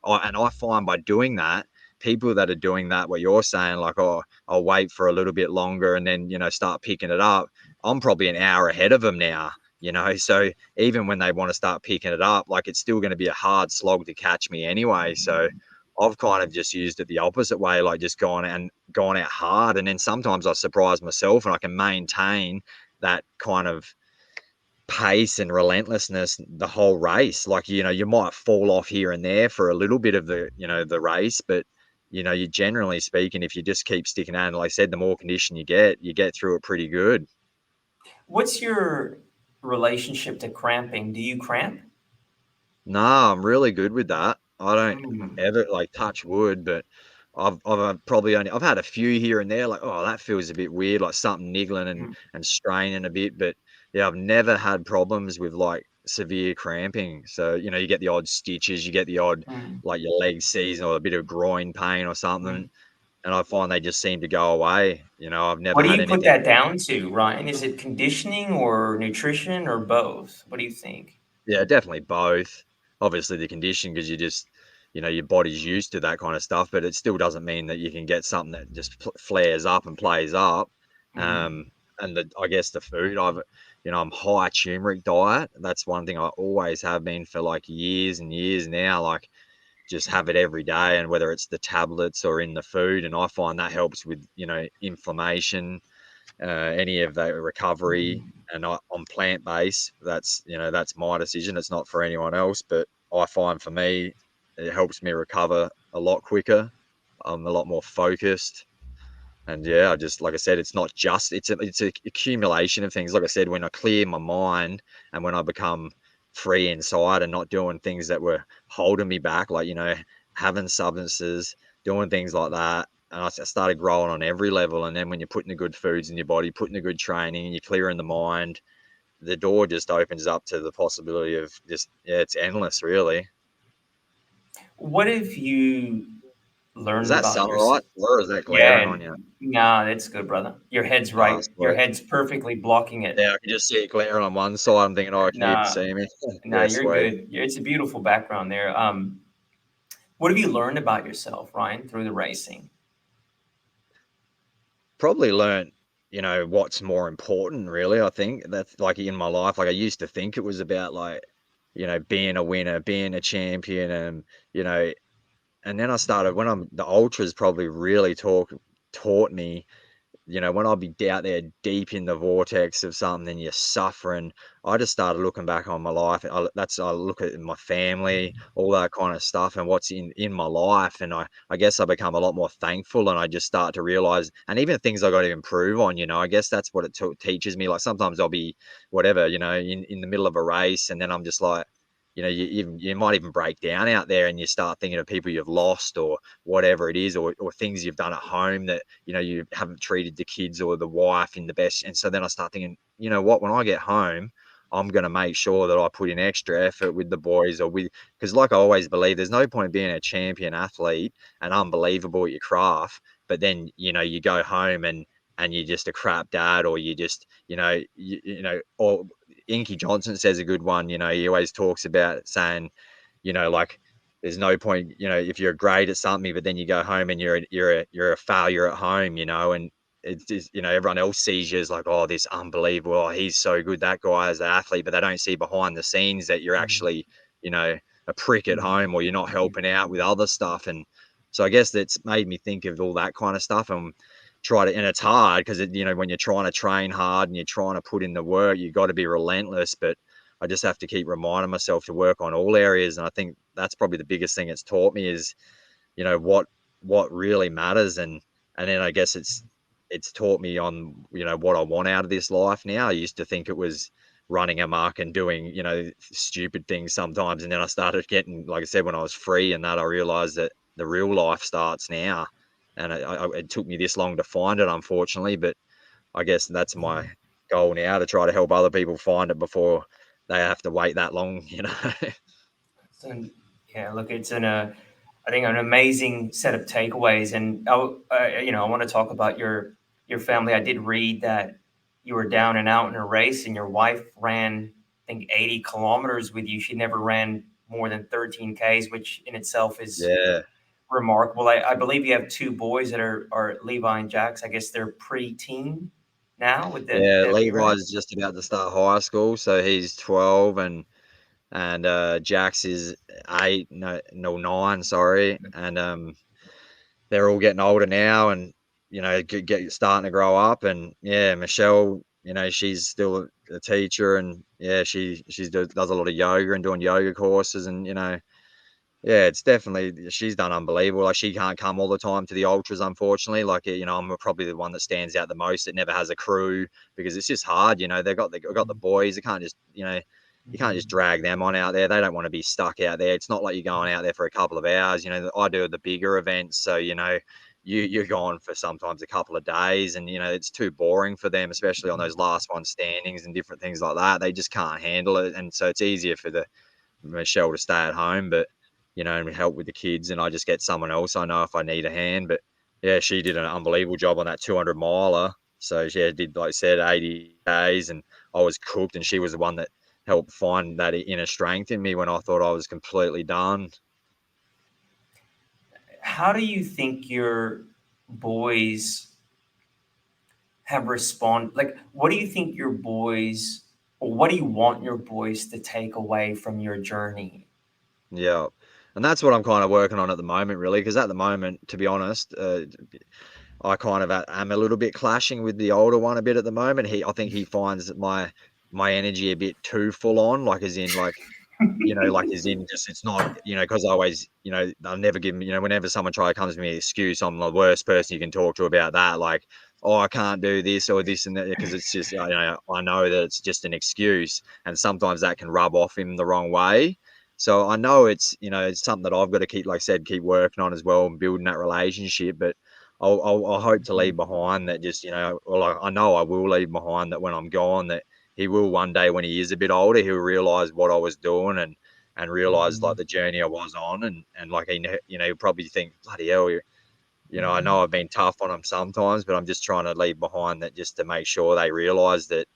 I find by doing that, people that are doing that, what you're saying, like, oh, I'll wait for a little bit longer and then, start picking it up. I'm probably an hour ahead of them now, So even when they want to start picking it up, like it's still going to be a hard slog to catch me anyway. So I've kind of just used it the opposite way, like just gone out hard. And then sometimes I surprise myself and I can maintain that kind of pace and relentlessness the whole race. Like, you might fall off here and there for a little bit of the race, but you generally speaking, if you just keep sticking at it, like I said, the more condition you get through it pretty good. What's your relationship to cramping? Do you cramp? No, I'm really good with that. I don't Mm, ever like touch wood, but I've probably only I've had a few here and there, like, oh, that feels a bit weird, like something niggling mm, and straining a bit. But yeah, I've never had problems with like severe cramping. So, you get the odd stitches, you get the odd mm, like your leg season or a bit of groin pain or something. mm. And I find they just seem to go away. I've never What do had you put anything. that down to, Ryan? Is it conditioning or nutrition or both? What do you think? Yeah, definitely both. Obviously, the condition because you just, your body's used to that kind of stuff, but it still doesn't mean that you can get something that just flares up and plays up. Mm, And I guess the food I'm high turmeric diet. That's one thing I always have been for like years and years now. Like just have it every day, and whether it's the tablets or in the food, and I find that helps with inflammation, any of the recovery. mm. And on plant based, that's my decision. It's not for anyone else, but I find for me, it helps me recover a lot quicker. I'm a lot more focused, and yeah, I just like I said, it's not just it's a accumulation of things. Like I said, when I clear my mind and when I become free inside and not doing things that were holding me back, like having substances, doing things like that. And I started growing on every level. And then when you're putting the good foods in your body, putting the good training, and you're clearing the mind, the door just opens up to the possibility of just yeah, it's endless, really. What if you Is learned that about sunlight yourself? or is that glaring Yeah, on you? nah, that's good, brother. Your head's Oh, right. Your sorry. head's perfectly blocking it. Yeah, I can just see it glaring on one side. I'm thinking, oh, can you even Nah, see me? nah, Yeah, you're sweet. good. It's a beautiful background there. What have you learned about yourself, Ryan, through the racing? Probably learnt, what's more important, really. I think that's like in my life. Like I used to think it was about like, being a winner, being a champion, and you know, and then I started when the ultras probably really taught me, when I'll be out there deep in the vortex of something and you're suffering, I just started looking back on my life. I look at my family, all that kind of stuff, and what's in my life, and I guess I become a lot more thankful, and I just start to realize, and even things I got to improve on. I guess that's what it teaches me. Like sometimes I'll be whatever, in the middle of a race, and then I'm just like. You might even break down out there and you start thinking of people you've lost or whatever it is, or things you've done at home that you haven't treated the kids or the wife in the best. And so then I start thinking, you know what, when I get home, I'm going to make sure that I put in extra effort with the boys because like I always believe, there's no point being a champion athlete and unbelievable at your craft, but then, you go home and you're just a crap dad, or you just, or Inky Johnson says a good one, he always talks about saying, like there's no point, if you're great at something, but then you go home and you're a failure at home, and it's just, everyone else sees you as like, oh, this unbelievable, oh, he's so good, that guy is an athlete, but they don't see behind the scenes that you're Mm, actually, you know, a prick at home, or you're not helping out with other stuff. And so I guess that's made me think of all that kind of stuff, and and it's hard because when you're trying to train hard and you're trying to put in the work, you got to be relentless. But I just have to keep reminding myself to work on all areas. And I think that's probably the biggest thing it's taught me is, what really matters. And then I guess it's taught me on, what I want out of this life now. I used to think it was running amok and doing, stupid things sometimes. And then I started getting, like I said, when I was free and that, I realized that the real life starts now. And it took me this long to find it, unfortunately. But I guess that's my goal now, to try to help other people find it before they have to wait that long. So, yeah, look, it's I think an amazing set of takeaways, and I want to talk about your family. I did read that you were down and out in a race, and your wife ran, I think, 80 kilometers with you. She never ran more than 13 Ks, which in itself is Yeah. remarkable. I believe you have two boys that are Levi and Jax. I guess they're pre-teen now with Yeah, that big race. Levi's just about to start high school, so he's 12, and Jax is 8, no 9, sorry, and they're all getting older now, and get starting to grow up. And yeah, Michelle, she's still a teacher, and yeah, she does a lot of yoga and doing yoga courses, and yeah, it's definitely, she's done unbelievable. Like, she can't come all the time to the ultras, unfortunately. Like, I'm probably the one that stands out the most. It never has a crew because it's just hard. They've got the boys. They can't just, you can't just drag them on out there. They don't want to be stuck out there. It's not like you're going out there for a couple of hours. I do the bigger events, so you're gone for sometimes a couple of days, and it's too boring for them, especially on those last one standings and different things like that. They just can't handle it, and so it's easier for the Michelle to stay at home, but and help with the kids, and I just get someone else I know if I need a hand. But yeah, she did an unbelievable job on that 200 miler. So she did, like I said, 80 days, and I was cooked, and she was the one that helped find that inner strength in me when I thought I was completely done. How do you think your boys have responded? Like, what do you think your boys, or what do you want your boys to take away from your journey? Yeah. And that's what I'm kind of working on at the moment, really, because at the moment, to be honest, I kind of am a little bit clashing with the older one a bit at the moment. I think he finds that my energy a bit too full on, like as in like like as in just it's not, because I always, I'll never give him, whenever someone comes to me with an excuse, I'm the worst person you can talk to about that. Like, oh, I can't do this or this and that, because it's just, I know that it's just an excuse, and sometimes that can rub off him the wrong way. So I know it's something that I've got to keep, like I said, keep working on as well and building that relationship. But I'll hope to leave behind that, just, well, I know I will leave behind that when I'm gone, that he will one day, when he is a bit older, he'll realize what I was doing, and realize like the journey I was on, and like he'll probably think, bloody hell, I know I've been tough on him sometimes, but I'm just trying to leave behind that, just to make sure they realize that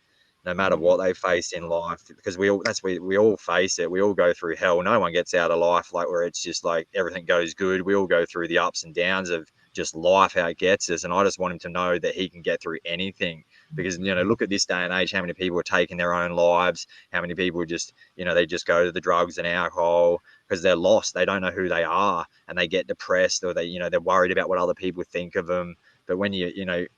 no matter what they face in life, because we all face it. We all go through hell. No one gets out of life like where it's just like everything goes good. We all go through the ups and downs of just life, how it gets us. And I just want him to know that he can get through anything, because look at this day and age, how many people are taking their own lives, how many people just they just go to the drugs and alcohol because they're lost. They don't know who they are, and they get depressed, or they're worried about what other people think of them. But when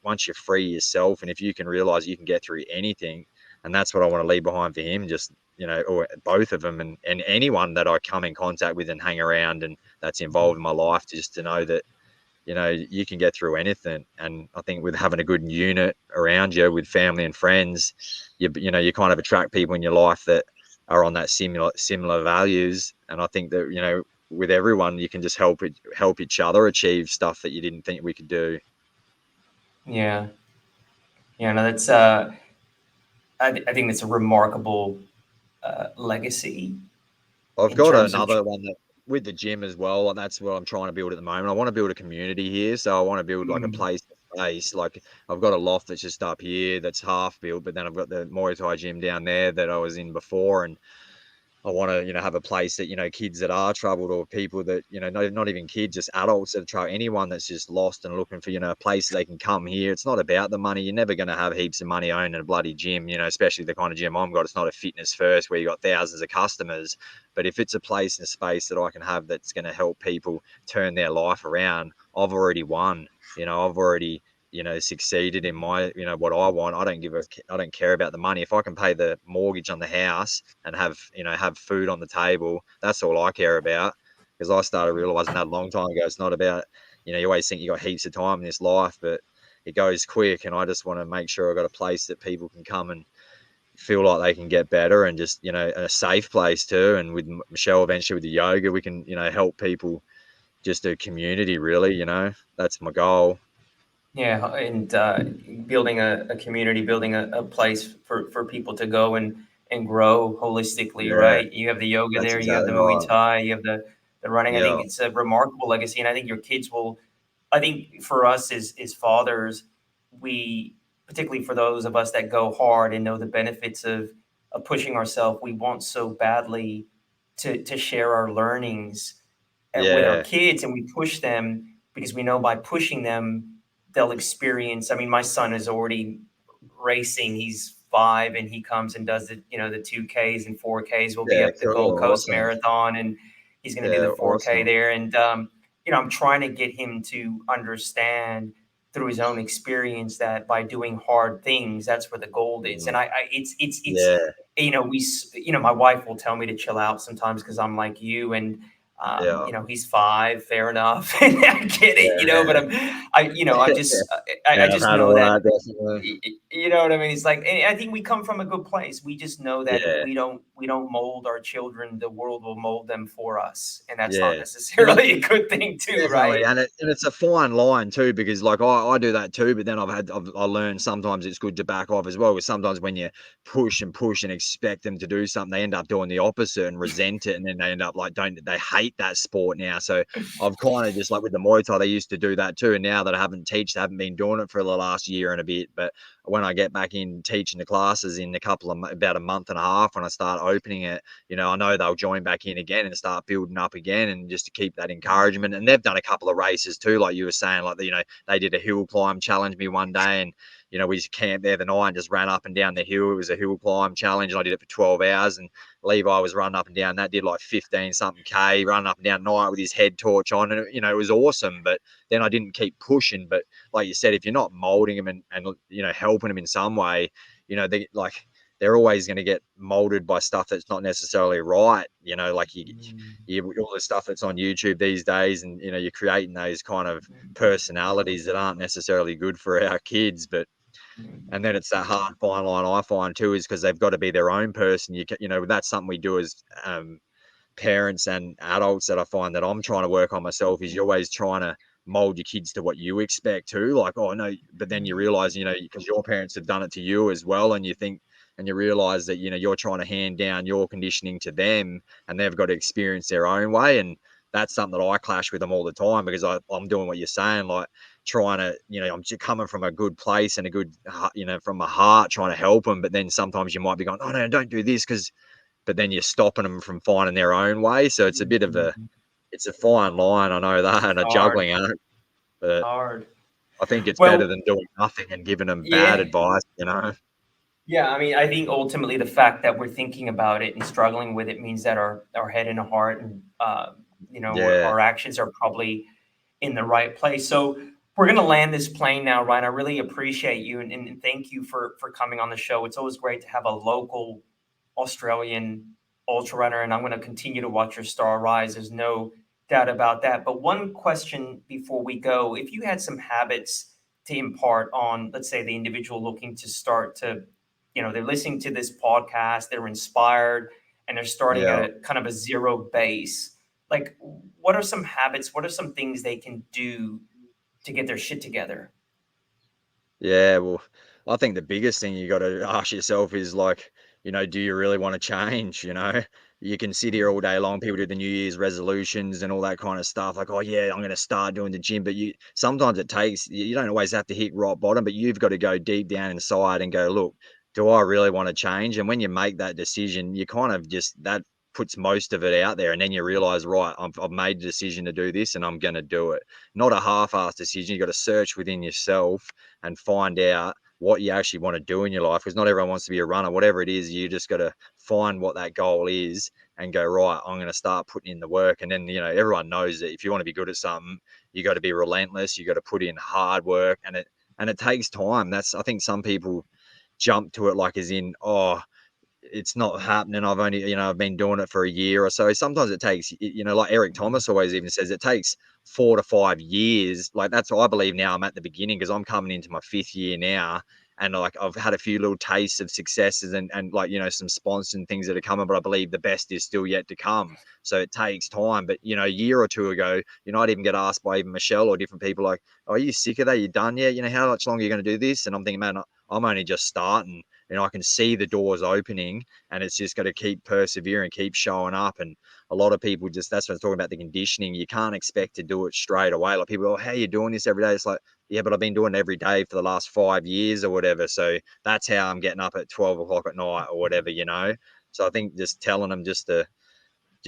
once you're free yourself, and if you can realize you can get through anything, and that's what I want to leave behind for him, just or both of them, and anyone that I come in contact with and hang around and that's involved in my life, just to know that you can get through anything. And I think with having a good unit around you with family and friends, you kind of attract people in your life that are on that similar values. And I think that with everyone, you can just help each other achieve stuff that you didn't think we could do. Yeah, yeah, no, that's I think that's a remarkable legacy I've in got terms of. another one that with the gym as well, and that's what I'm trying to build at the moment. I want to build a community here, so I want to build like a Mm, place to space. Like, I've got a loft that's just up here that's half built, but then I've got the Muay Thai gym down there that I was in before, and I want to, have a place that, kids that are troubled or people that, not even kids, just adults that are troubled, anyone that's just lost and looking for, a place they can come here. It's not about the money. You're never going to have heaps of money owning a bloody gym, especially the kind of gym I've got. It's not a fitness first where you got thousands of customers. But if it's a place and a space that I can have that's going to help people turn their life around, I've already won. I've already succeeded in my, what I want. I don't care about the money. If I can pay the mortgage on the house and have food on the table, that's all I care about. Because I started realizing that a long time ago. It's not about, you always think you got heaps of time in this life, but it goes quick. And I just want to make sure I got a place that people can come and feel like they can get better, and just, a safe place too. And with Michelle, eventually with the yoga, we can, help people just do community really, that's my goal. Yeah, and building a community, building a place for people to go and grow holistically, Yeah, right? You have the yoga that's there, you have the exactly Muay right. Thai, you have the running. I think Yeah, it's a remarkable legacy, and I think your kids will. I think for us as fathers, we, particularly for those of us that go hard and know the benefits of pushing ourselves, we want so badly to share our learnings with our yeah, kids, and we push them because we know by pushing them they'll experience. I mean, my son is already racing. He's 5, and he comes and does the 2Ks and 4Ks. We'll be yeah, up the Gold cool, Coast awesome. Marathon, and he's going to do Yeah, the 4K awesome. there. And I'm trying to get him to understand through his own experience that by doing hard things, that's where the gold is. Mm, And it's yeah, my wife will tell me to chill out sometimes because I'm like you. And yeah, he's 5, fair enough. And I get it, but yeah. I Yeah, I've just had know all that, that, definitely. you know what I mean? It's like, and I think we come from a good place. We just know that if Yeah, we don't mold our children, the world will mold them for us. And that's not yeah. And necessarily a good thing too, definitely, right? and it's a fine line too, because like I do that too, but then I learned sometimes it's good to back off as well. Because sometimes when you push and expect them to do something, they end up doing the opposite and resent it, and then they end up like don't they hate that sport now. So I've kind of just like with the Muay Thai, they used to do that too, and now that I haven't been doing it for the last year and a bit. But when I get back in teaching the classes in about a month and a half, when I start opening it, I know they'll join back in again and start building up again, and just to keep that encouragement. And they've done a couple of races too, like you were saying, like they did a hill climb challenge me one day, and we just camped there the night and just ran up and down the hill. It was a hill climb challenge, and I did it for 12 hours. And Levi was running up and down that, did like 15 something K, running up and down night with his head torch on. And, it was awesome. But then I didn't keep pushing. But like you said, if you're not molding them and helping them in some way, they like, they're always going to get molded by stuff that's not necessarily right. Like all the stuff that's on YouTube these days, and you're creating those kind of personalities that aren't necessarily good for our kids. But and then it's that hard fine line I find too, is because they've got to be their own person. That's something we do as parents and adults that I find that I'm trying to work on myself. Is you're always trying to mold your kids to what you expect too. Like, oh no, but then you realize, because your parents have done it to you as well, and you think and you realize that you're trying to hand down your conditioning to them, and they've got to experience their own way. And that's something that I clash with them all the time, because I'm doing what you're saying, like trying to, I'm just coming from a good place and a good, from my heart, trying to help them. But then sometimes you might be going, oh no, don't do this, because but then you're stopping them from finding their own way. So it's a bit of it's a fine line. I know that, and It's a hard. juggling act, It's but hard. I think it's better Well, than doing nothing and giving them bad yeah. advice. Yeah, I mean, I think ultimately the fact that we're thinking about it and struggling with it means that our head and our heart and Yeah, our actions are probably in the right place. So we're going to land this plane now, Ryan. I really appreciate you, and thank you for coming on the show. It's always great to have a local Australian ultra runner, and I'm going to continue to watch your star rise. There's no doubt about that. But one question before we go: if you had some habits to impart on, let's say, the individual looking to start to, they're listening to this podcast, they're inspired, and they're starting at yeah. a kind of a zero base. Like, what are some habits? What are some things they can do to get their shit together? Yeah, well, I think the biggest thing you got to ask yourself is like, do you really want to change? You can sit here all day long. People do the New Year's resolutions and all that kind of stuff. Like, oh yeah, I'm going to start doing the gym. But sometimes it takes, you don't always have to hit rock bottom, but you've got to go deep down inside and go, look, do I really want to change? And when you make that decision, you kind of just, that puts most of it out there, and then you realize, right, I've made the decision to do this and I'm going to do it. Not a half-assed decision. You got to search within yourself and find out what you actually want to do in your life, because not everyone wants to be a runner. Whatever it is, you just got to find what that goal is and go, right, I'm going to start putting in the work. And then, everyone knows that if you want to be good at something, you got to be relentless. You got to put in hard work, and it takes time. I think some people jump to it like as in, oh, it's not happening. I've only, I've been doing it for a year or so. Sometimes it takes, like Eric Thomas always even says, it takes 4 to 5 years. Like that's what I believe now. I'm at the beginning because I'm coming into my 5th year now. And like I've had a few little tastes of successes and like, some sponsors and things that are coming, but I believe the best is still yet to come. So it takes time. But, a year or two ago, I'd even get asked by even Michelle or different people like, oh, are you sick of that? You done yet? How much longer are you going to do this? And I'm thinking, man, I'm only just starting. I can see the doors opening, and it's just got to keep persevering, keep showing up. And a lot of people that's what I'm talking about, the conditioning. You can't expect to do it straight away. Like people go, oh, how are you doing this every day? It's like, yeah, but I've been doing it every day for the last 5 years or whatever. So that's how I'm getting up at 12 o'clock at night or whatever, So I think just telling them just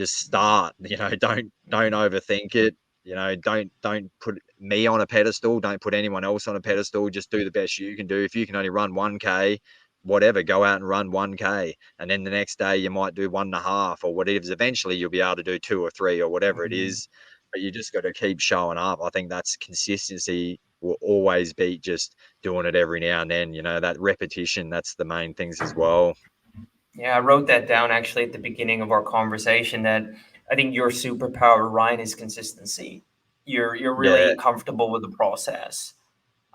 start, don't overthink it. Don't put me on a pedestal. Don't put anyone else on a pedestal. Just do the best you can do. If you can only run 1K, whatever, go out and run 1K. And then the next day you might do 1.5 or whatever. Eventually you'll be able to do 2 or 3 or whatever it is. But you just got to keep showing up. I think that's consistency will always be just doing it every now and then. That repetition, that's the main things as well. Yeah, I wrote that down actually at the beginning of our conversation that I think your superpower, Ryan, is consistency. You're Yeah. really comfortable with the process,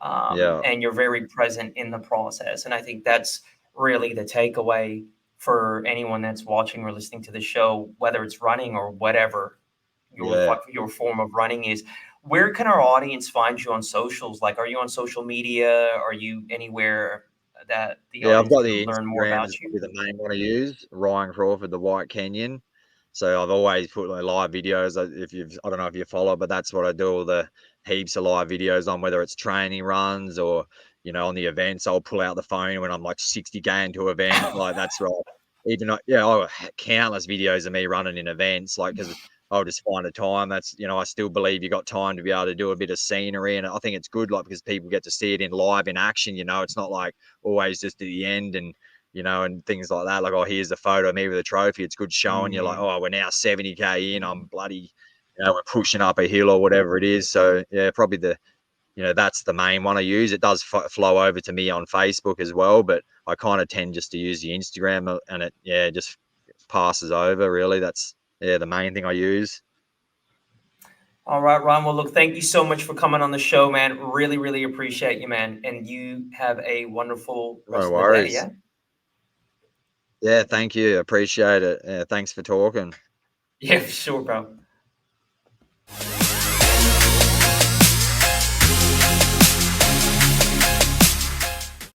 Yeah. and you're very present in the process. And I think that's really the takeaway for anyone that's watching or listening to the show, whether it's running or whatever Yeah. your form of running is. Where can our audience find you on socials? Like, are you on social media? Are you anywhere that the Yeah, I've audience got can the learn more Instagram about is you? probably the main one I use, Ryan Crawford, the White Kenyan. So I've always put like live videos. I don't know if you follow, but that's what I do. All the heaps of live videos on, whether it's training runs or on the events. I'll pull out the phone when I'm like 60K into event. Like that's right. Even I countless videos of me running in events. Like because I'll just find a time. That's I still believe you got time to be able to do a bit of scenery, and I think it's good. Like because people get to see it in live in action. It's not like always just at the end and things like that. Like, oh, here's a photo of me with a trophy. It's good showing you, like, Mhm. oh, we're now 70K in. I'm bloody, we're pushing up a hill or whatever it is. So, yeah, probably that's the main one I use. It does flow over to me on Facebook as well, but I kind of tend just to use the Instagram and just passes over, really. That's, the main thing I use. All right, Ron. Well, look, thank you so much for coming on the show, man. Really, really appreciate you, man. And you have a wonderful No rest of the day. worries. Yeah. Yeah, thank you. Appreciate it. Yeah, thanks for talking. Yeah, sure, bro.